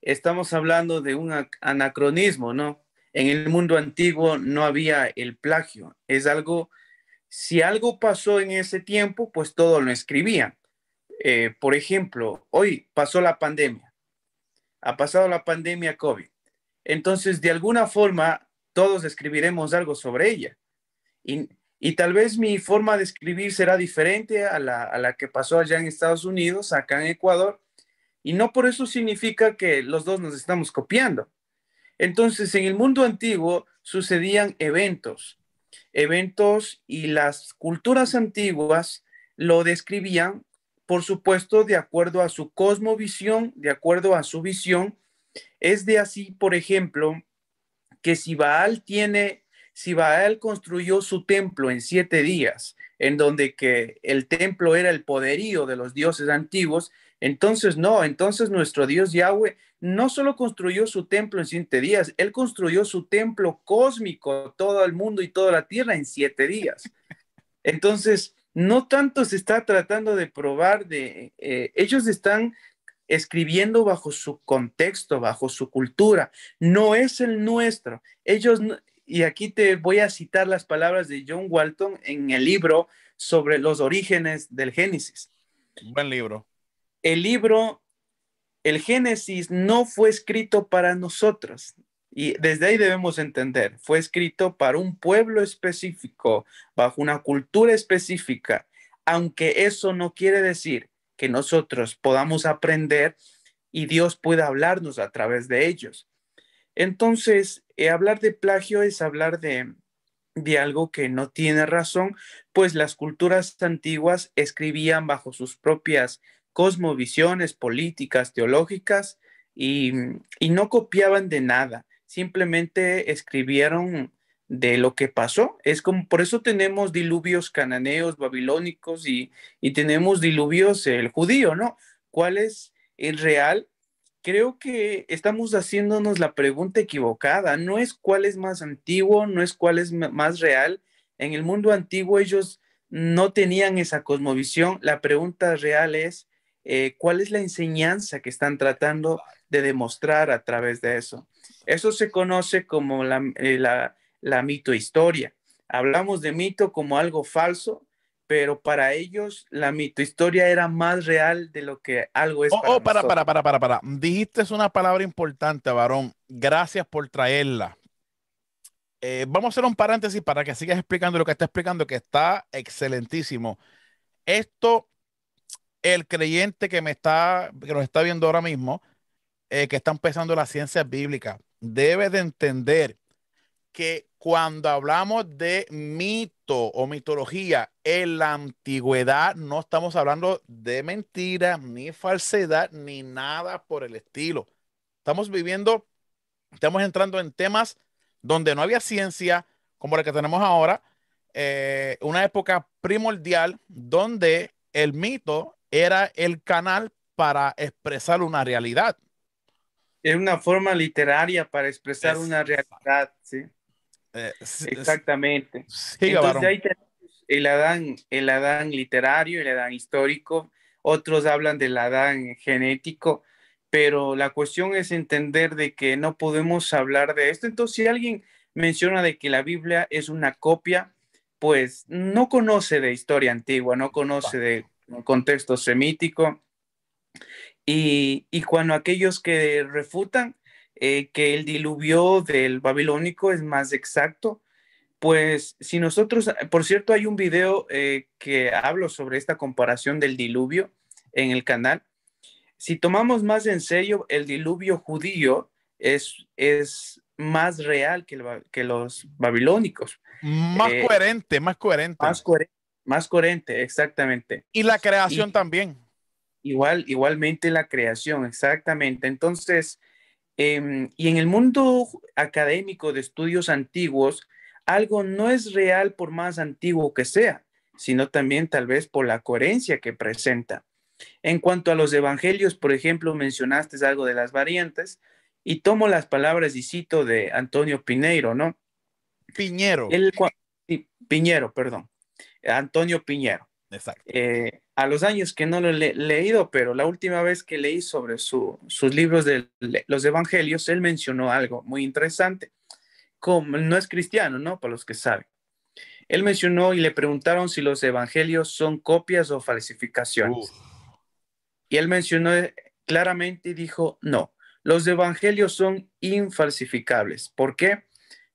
estamos hablando de un anacronismo, ¿no? En el mundo antiguo no había el plagio. Es algo, si algo pasó en ese tiempo, pues todo lo escribían. Por ejemplo, hoy pasó la pandemia, ha pasado la pandemia COVID. Entonces, de alguna forma, todos escribiremos algo sobre ella. Y tal vez mi forma de escribir será diferente a la que pasó allá en Estados Unidos, acá en Ecuador, y no por eso significa que los dos nos estamos copiando. Entonces, en el mundo antiguo sucedían eventos y las culturas antiguas lo describían, por supuesto, de acuerdo a su cosmovisión, de acuerdo a su visión. Es de así, por ejemplo, que si Baal construyó su templo en 7 días, en donde que el templo era el poderío de los dioses antiguos, entonces no, entonces nuestro Dios Yahweh no solo construyó su templo en 7 días, él construyó su templo cósmico, todo el mundo y toda la tierra en 7 días. Entonces, no tanto se está tratando de probar ellos están escribiendo bajo su contexto, bajo su cultura, no es el nuestro. Y aquí te voy a citar las palabras de John Walton en el libro sobre los orígenes del Génesis. Buen libro. El libro, el Génesis no fue escrito para nosotros. Y desde ahí debemos entender, fue escrito para un pueblo específico, bajo una cultura específica, aunque eso no quiere decir que nosotros podamos aprender y Dios pueda hablarnos a través de ellos. Entonces, hablar de plagio es hablar de algo que no tiene razón, pues las culturas antiguas escribían bajo sus propias cosmovisiones políticas, teológicas, y, y no copiaban de nada, simplemente escribieron de lo que pasó. Es como, por eso tenemos diluvios cananeos, babilónicos y tenemos diluvios el judío, ¿no? ¿Cuál es el real? Creo que estamos haciéndonos la pregunta equivocada. No es cuál es más antiguo, no es cuál es más real. En el mundo antiguo ellos no tenían esa cosmovisión. La pregunta real es cuál es la enseñanza que están tratando de demostrar a través de eso. Eso se conoce como la mitohistoria. Hablamos de mito como algo falso, pero para ellos la mitohistoria era más real de lo que algo es Oh, para oh, nosotros. para. Dijiste una palabra importante, varón. Gracias por traerla. Vamos a hacer un paréntesis para que sigas explicando lo que está explicando, que está excelentísimo. Esto, el creyente que nos está viendo ahora mismo, que está empezando la ciencia bíblica, debe de entender que cuando hablamos de mito o mitología en la antigüedad, no estamos hablando de mentira, ni falsedad, ni nada por el estilo. Estamos viviendo, estamos entrando en temas donde no había ciencia como la que tenemos ahora, una época primordial donde el mito era el canal para expresar una realidad. Es una forma literaria para expresar Es, una realidad, ¿sí? Exactamente. siga, Entonces varón. ahí tenemos el Adán literario, el Adán histórico, otros hablan del Adán genético, pero la cuestión es entender de que no podemos hablar de esto. Entonces, si alguien menciona de que la Biblia es una copia, pues no conoce de historia antigua, no conoce de contexto semítico, y cuando aquellos que refutan que el diluvio del babilónico es más exacto, pues si nosotros, por cierto, hay un video que hablo sobre esta comparación del diluvio en el canal. Si tomamos más en serio, el diluvio judío es más real que los babilónicos. Más Eh, coherente, más coherente. más, coherente, más coherente, exactamente. Y la creación Y también. igualmente la creación, exactamente. Entonces, y en el mundo académico de estudios antiguos, algo no es real por más antiguo que sea, sino también tal vez por la coherencia que presenta. En cuanto a los evangelios, por ejemplo, mencionaste algo de las variantes y tomo las palabras y cito de Antonio Piñero, ¿no? Piñero. Él, sí, Piñero, perdón, Antonio Piñero. Exacto. A los años que no lo he leído, pero la última vez que leí sobre sus libros de los evangelios, él mencionó algo muy interesante. Como no es cristiano, ¿no? Para los que saben. Él mencionó y le preguntaron si los evangelios son copias o Uf. falsificaciones. Y él mencionó claramente y dijo, no, los evangelios son infalsificables. ¿Por qué?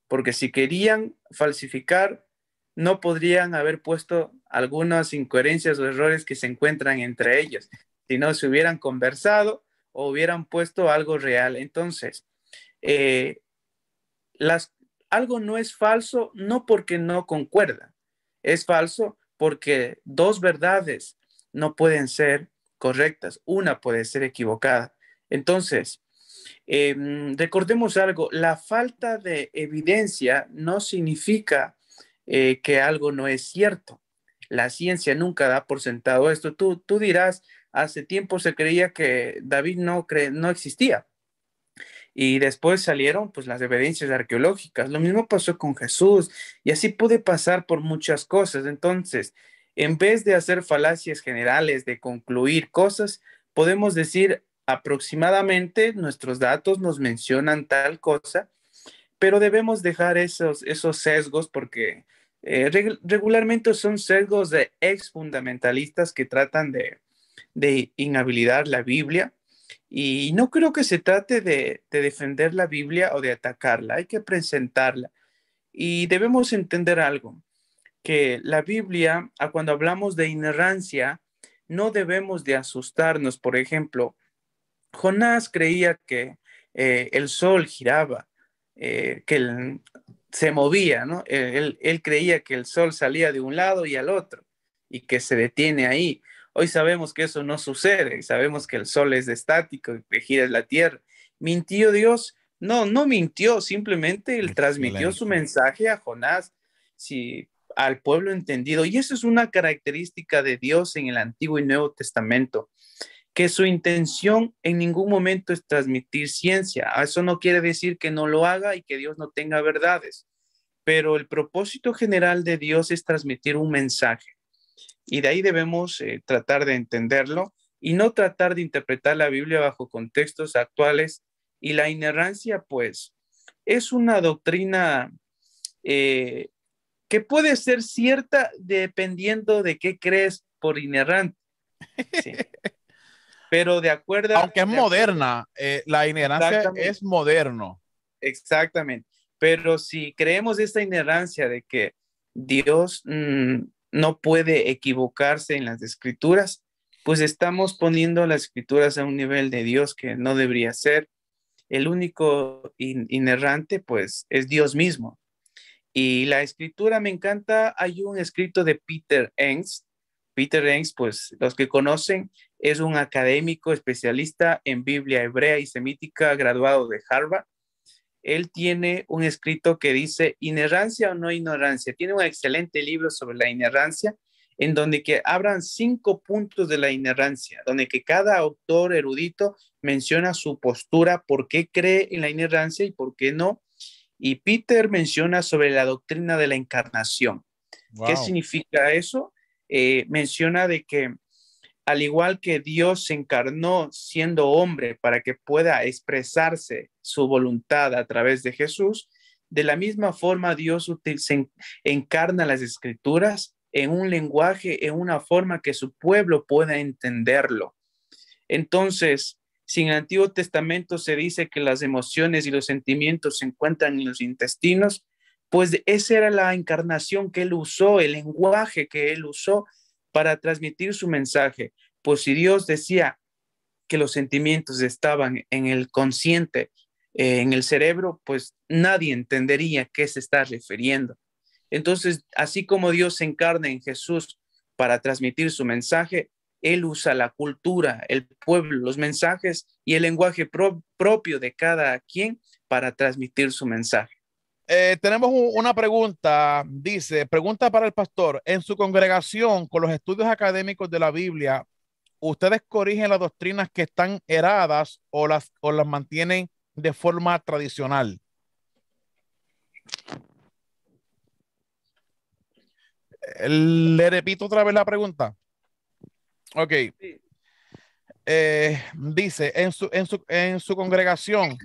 Porque si querían falsificar, no podrían haber puesto algunas incoherencias o errores que se encuentran entre ellos, sino se hubieran conversado o hubieran puesto algo real. Entonces, eh, las, algo no es falso no porque no concuerda, es falso porque dos verdades no pueden ser correctas, una puede ser equivocada. Entonces, recordemos algo, la falta de evidencia no significa que algo no es cierto. La ciencia nunca da por sentado esto. Tú dirás, hace tiempo se creía que David no existía y después salieron pues las evidencias arqueológicas. Lo mismo pasó con Jesús y así puede pasar por muchas cosas. Entonces, en vez de hacer falacias generales, de concluir cosas, podemos decir aproximadamente nuestros datos nos mencionan tal cosa, pero debemos dejar esos sesgos porque regularmente son sesgos de ex fundamentalistas que tratan de inhabilitar la Biblia. Y no creo que se trate de defender la Biblia o de atacarla, hay que presentarla. Y debemos entender algo, que la Biblia, cuando hablamos de inerrancia, no debemos de asustarnos. Por ejemplo, Jonás creía que el sol giraba, se movía, ¿no? Él creía que el sol salía de un lado y al otro y que se detiene ahí. Hoy sabemos que eso no sucede, sabemos que el sol es estático y que gira la tierra. ¿Mintió Dios? No, no mintió, simplemente él transmitió su Excelente. mensaje a Jonás, si, al pueblo entendido. Y eso es una característica de Dios en el Antiguo y Nuevo Testamento, que su intención en ningún momento es transmitir ciencia. Eso no quiere decir que no lo haga y que Dios no tenga verdades, pero el propósito general de Dios es transmitir un mensaje y de ahí debemos tratar de entenderlo y no tratar de interpretar la Biblia bajo contextos actuales. Y la inerrancia, pues, es una doctrina eh, que puede ser cierta dependiendo de qué crees por inerrante, ¿sí? Pero Aunque es de acuerdo moderna, la inherencia exactamente, es moderno. exactamente. Pero si creemos esta inerrancia de que Dios no puede equivocarse en las escrituras, pues estamos poniendo las escrituras a un nivel de Dios que no debería ser. El único inerrante, pues, es Dios mismo. Y la escritura me encanta. Hay un escrito de Peter Enns. Peter Enns, pues los que conocen, es un académico especialista en Biblia hebrea y semítica, graduado de Harvard. Él tiene un escrito que dice inerrancia o no inerrancia. Tiene un excelente libro sobre la inerrancia, en donde que abran 5 puntos de la inerrancia, donde que cada autor erudito menciona su postura, por qué cree en la inerrancia y por qué no. Y Peter menciona sobre la doctrina de la encarnación. ¿Qué Wow. significa eso? Menciona de que al igual que Dios se encarnó siendo hombre para que pueda expresarse su voluntad a través de Jesús, de la misma forma Dios se encarna las escrituras en un lenguaje, en una forma que su pueblo pueda entenderlo. Entonces, si en el Antiguo Testamento se dice que las emociones y los sentimientos se encuentran en los intestinos, pues esa era la encarnación que él usó, el lenguaje que él usó para transmitir su mensaje. Pues si Dios decía que los sentimientos estaban en el consciente, en el cerebro, pues nadie entendería qué se está refiriendo. Entonces, así como Dios se encarna en Jesús para transmitir su mensaje, Él usa la cultura, el pueblo, los mensajes y el lenguaje propio de cada quien para transmitir su mensaje. Tenemos una pregunta, dice, pregunta para el pastor. En su congregación, con los estudios académicos de la Biblia, ¿ustedes corrigen las doctrinas que están erradas o las mantienen de forma tradicional? Le repito otra vez la pregunta. Ok. Dice, en su congregación,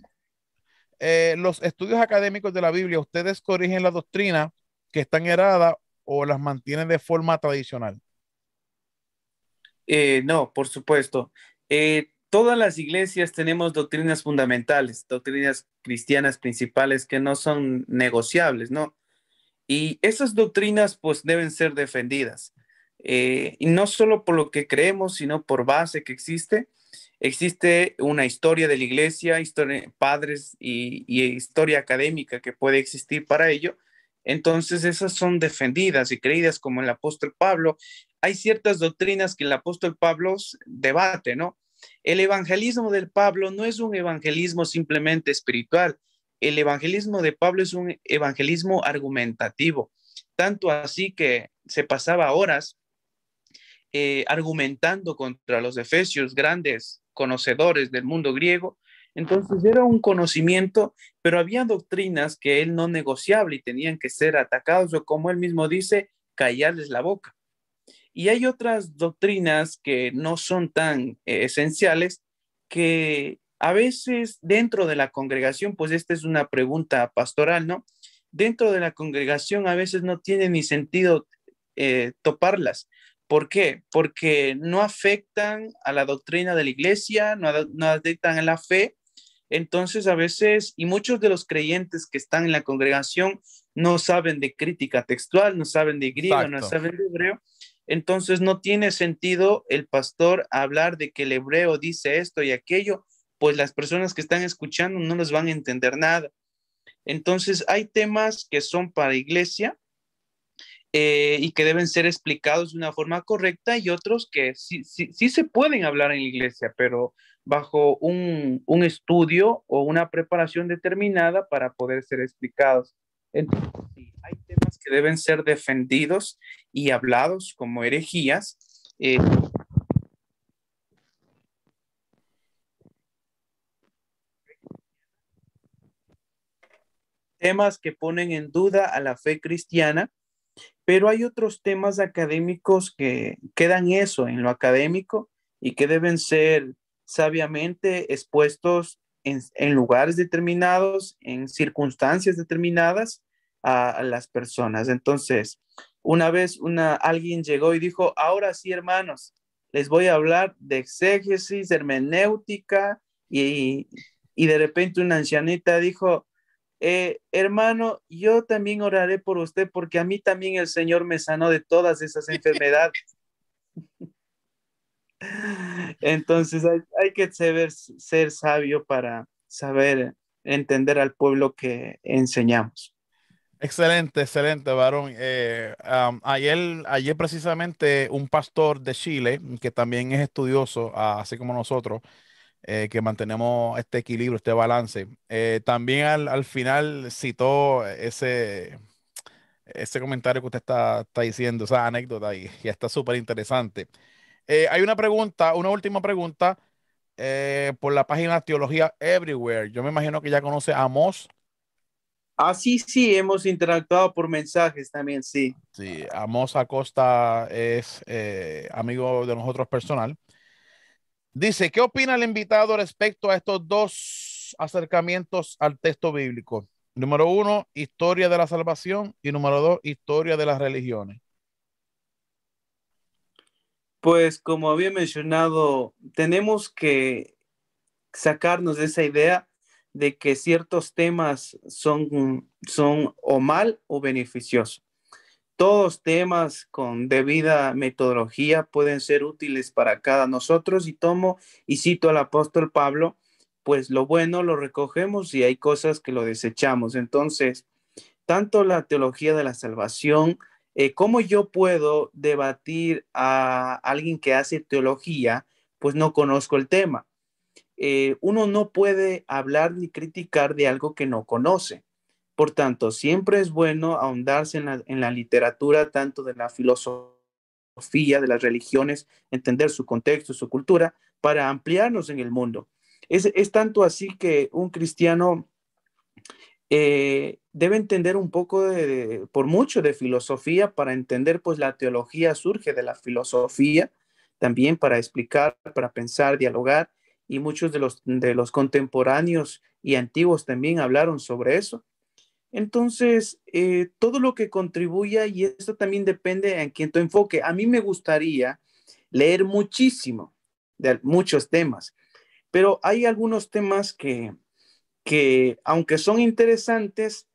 los estudios académicos de la Biblia, ¿ustedes corrigen la doctrina que están erradas o las mantienen de forma tradicional? No, por supuesto. Todas las iglesias tenemos doctrinas fundamentales, doctrinas cristianas principales que no son negociables, ¿no? Y esas doctrinas pues deben ser defendidas. Y no solo por lo que creemos, sino por base que existe. Existe una historia de la iglesia, historia, padres y historia académica que puede existir para ello. Entonces esas son defendidas y creídas como el apóstol Pablo. Hay ciertas doctrinas que el apóstol Pablo debate, ¿no? El evangelismo del Pablo no es un evangelismo simplemente espiritual. El evangelismo de Pablo es un evangelismo argumentativo, tanto así que se pasaba horas argumentando contra los efesios, grandes conocedores del mundo griego. Entonces era un conocimiento, pero había doctrinas que él no negociable y tenían que ser atacados o, como él mismo dice, callarles la boca. Y hay otras doctrinas que no son tan esenciales, que a veces dentro de la congregación, pues esta es una pregunta pastoral, ¿no? Dentro de la congregación a veces no tiene ni sentido toparlas. ¿Por qué? Porque no afectan a la doctrina de la iglesia, no afectan a la fe. Entonces a veces, y muchos de los creyentes que están en la congregación no saben de crítica textual, no saben de griego, no Exacto. saben de hebreo. Entonces no tiene sentido el pastor hablar de que el hebreo dice esto y aquello, pues las personas que están escuchando no les van a entender nada. Entonces hay temas que son para iglesia y que deben ser explicados de una forma correcta, y otros que sí se pueden hablar en la iglesia, pero bajo un estudio o una preparación determinada para poder ser explicados. Entonces, sí, hay temas que deben ser defendidos y hablados como herejías, temas que ponen en duda a la fe cristiana. Pero hay otros temas académicos que quedan eso en lo académico y que deben ser sabiamente expuestos en lugares determinados, en circunstancias determinadas a las personas. Entonces, una vez alguien llegó y dijo, ahora sí, hermanos, les voy a hablar de exégesis, hermenéutica, y, y de repente una ancianita dijo, Hermano, yo también oraré por usted porque a mí también el Señor me sanó de todas esas enfermedades. Entonces hay que ser sabio para saber entender al pueblo que enseñamos. Excelente, excelente, varón. Ayer precisamente un pastor de Chile, que también es estudioso, así como nosotros, que mantenemos este equilibrio, este balance, también al final citó ese comentario que usted está diciendo, esa anécdota, y está súper interesante. Hay una pregunta, una última pregunta, por la página Teología Everywhere. Yo me imagino que ya conoce a Amos. Ah, sí, sí, hemos interactuado por mensajes también, sí. Sí, Amos Acosta es amigo de nosotros personal. Dice, ¿qué opina el invitado respecto a estos dos acercamientos al texto bíblico? Número uno, historia de la salvación, y número dos, historia de las religiones. Pues como había mencionado, tenemos que sacarnos de esa idea de que ciertos temas son o mal o beneficiosos. Todos temas con debida metodología pueden ser útiles para cada nosotros y tomo y cito al apóstol Pablo, pues lo bueno lo recogemos y hay cosas que lo desechamos. Entonces, tanto la teología de la salvación, ¿cómo yo puedo debatir a alguien que hace teología? Pues no conozco el tema. Uno no puede hablar ni criticar de algo que no conoce. Por tanto, siempre es bueno ahondarse en la literatura, tanto de la filosofía, de las religiones, entender su contexto, su cultura, para ampliarnos en el mundo. Es tanto así que un cristiano debe entender un poco por mucho de filosofía para entender, pues la teología surge de la filosofía, también para explicar, para pensar, dialogar, y muchos de los contemporáneos y antiguos también hablaron sobre eso. Entonces, todo lo que contribuya, y esto también depende en quién tu enfoque. A mí me gustaría leer muchísimo de muchos temas, pero hay algunos temas que aunque son interesantes,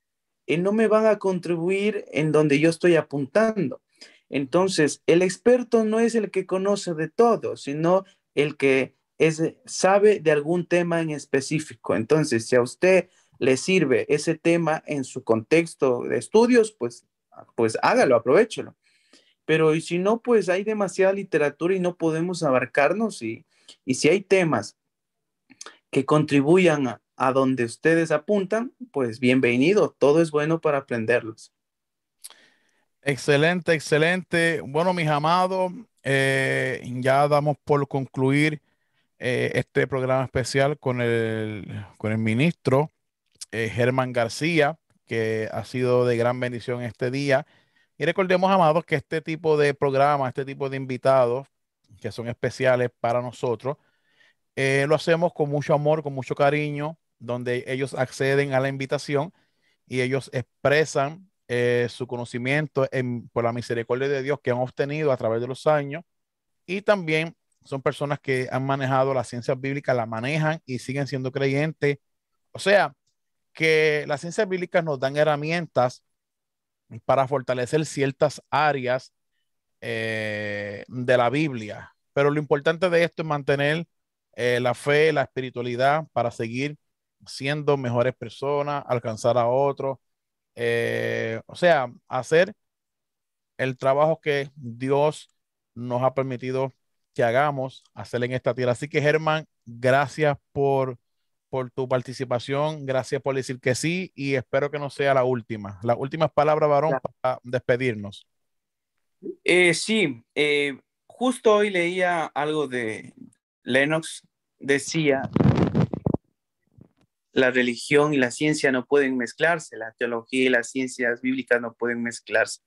no me van a contribuir en donde yo estoy apuntando. Entonces, el experto no es el que conoce de todo, sino el que sabe de algún tema en específico. Entonces, si a usted le sirve ese tema en su contexto de estudios, pues hágalo, aprovechelo. Pero y si no, pues hay demasiada literatura y no podemos abarcarnos y si hay temas que contribuyan a donde ustedes apuntan, pues bienvenido, todo es bueno para aprenderlos. Excelente, excelente. Bueno, mis amados, ya damos por concluir este programa especial con el ministro Germán García, que ha sido de gran bendición este día. Y recordemos, amados, que este tipo de programa, este tipo de invitados que son especiales para nosotros, lo hacemos con mucho amor, con mucho cariño, donde ellos acceden a la invitación y ellos expresan su conocimiento por la misericordia de Dios que han obtenido a través de los años, y también son personas que han manejado las ciencias bíblicas, la manejan y siguen siendo creyentes. O sea, que las ciencias bíblicas nos dan herramientas para fortalecer ciertas áreas de la Biblia. Pero lo importante de esto es mantener la fe, la espiritualidad para seguir siendo mejores personas, alcanzar a otros. O sea, hacer el trabajo que Dios nos ha permitido que hagamos, hacer en esta tierra. Así que, Germán, gracias por tu participación, gracias por decir que sí, y espero que no sea la última. Las últimas palabras, varón, para despedirnos. Sí, justo hoy leía algo de Lennox, decía, la religión y la ciencia no pueden mezclarse, la teología y las ciencias bíblicas no pueden mezclarse.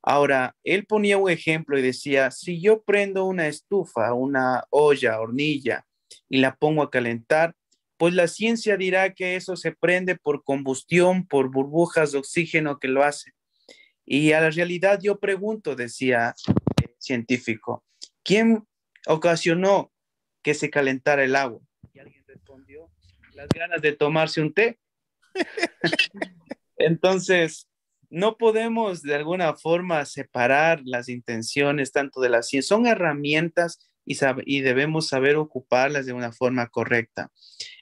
Ahora, él ponía un ejemplo y decía, si yo prendo una estufa, una olla, hornilla, y la pongo a calentar, pues la ciencia dirá que eso se prende por combustión, por burbujas de oxígeno que lo hacen. Y a la realidad yo pregunto, decía el científico, ¿quién ocasionó que se calentara el agua? Y alguien respondió, las ganas de tomarse un té. Entonces, no podemos de alguna forma separar las intenciones tanto de la ciencia. Son herramientas y debemos saber ocuparlas de una forma correcta.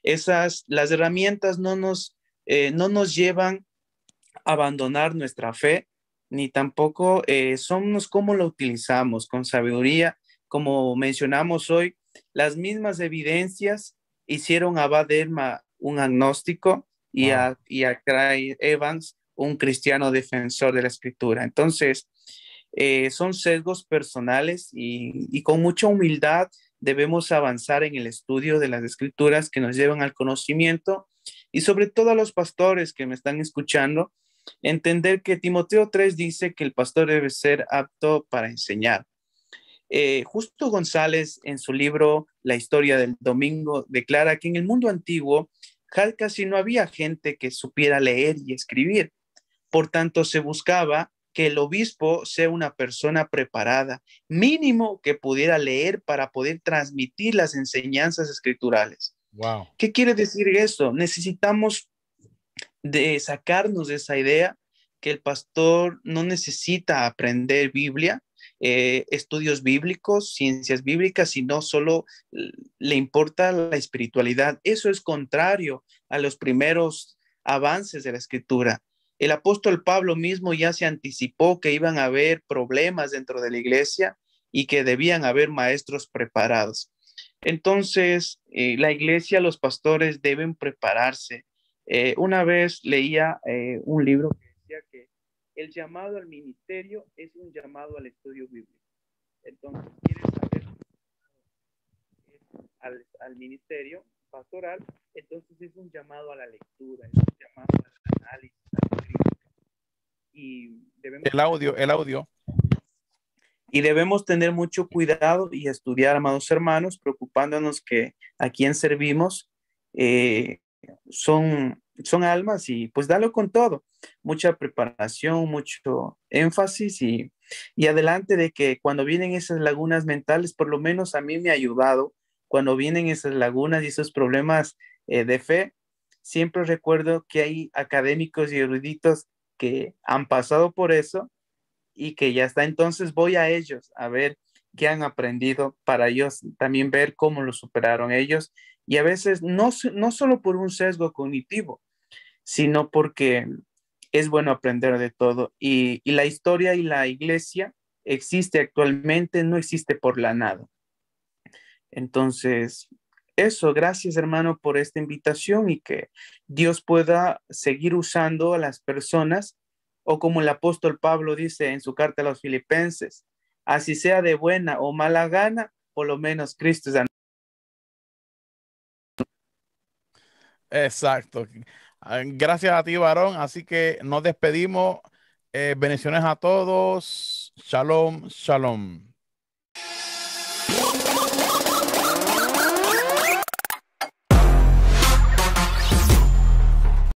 Las herramientas no nos llevan a abandonar nuestra fe, ni tampoco somos cómo lo utilizamos con sabiduría. Como mencionamos hoy, las mismas evidencias hicieron a Bad Elma un agnóstico Wow. y a Craig Evans un cristiano defensor de la escritura. Entonces, son sesgos personales y con mucha humildad debemos avanzar en el estudio de las escrituras que nos llevan al conocimiento y sobre todo a los pastores que me están escuchando, entender que Timoteo 3 dice que el pastor debe ser apto para enseñar. Justo González en su libro La historia del domingo declara que en el mundo antiguo casi no había gente que supiera leer y escribir. Por tanto, se buscaba que el obispo sea una persona preparada, mínimo que pudiera leer para poder transmitir las enseñanzas escriturales. Wow. ¿Qué quiere decir eso? Necesitamos de sacarnos de esa idea que el pastor no necesita aprender Biblia, estudios bíblicos, ciencias bíblicas, sino solo le importa la espiritualidad. Eso es contrario a los primeros avances de la escritura. El apóstol Pablo mismo ya se anticipó que iban a haber problemas dentro de la iglesia y que debían haber maestros preparados. Entonces, la iglesia, los pastores deben prepararse. Una vez leía un libro que decía que el llamado al ministerio es un llamado al estudio bíblico. Entonces, ¿quieres saber al ministerio pastoral? Entonces es un llamado a la lectura, es un llamado al análisis, a la crítica. Y debemos, El audio. y debemos tener mucho cuidado y estudiar, amados hermanos, preocupándonos que a quien servimos eh, son almas y pues dalo con todo, mucha preparación, mucho énfasis y adelante de que cuando vienen esas lagunas mentales, por lo menos a mí me ha ayudado, cuando vienen esas lagunas y esos problemas de fe, siempre recuerdo que hay académicos y eruditos que han pasado por eso y que ya está. Entonces voy a ellos a ver qué han aprendido para ellos también ver cómo lo superaron ellos. Y a veces no solo por un sesgo cognitivo, sino porque es bueno aprender de todo. Y la historia y la iglesia existe actualmente, no existe por la nada. Entonces, eso, gracias hermano por esta invitación y que Dios pueda seguir usando a las personas o como el apóstol Pablo dice en su carta a los filipenses, así sea de buena o mala gana, por lo menos Cristo es. Exacto. Gracias a ti, varón. Así que nos despedimos. Bendiciones a todos. Shalom, shalom.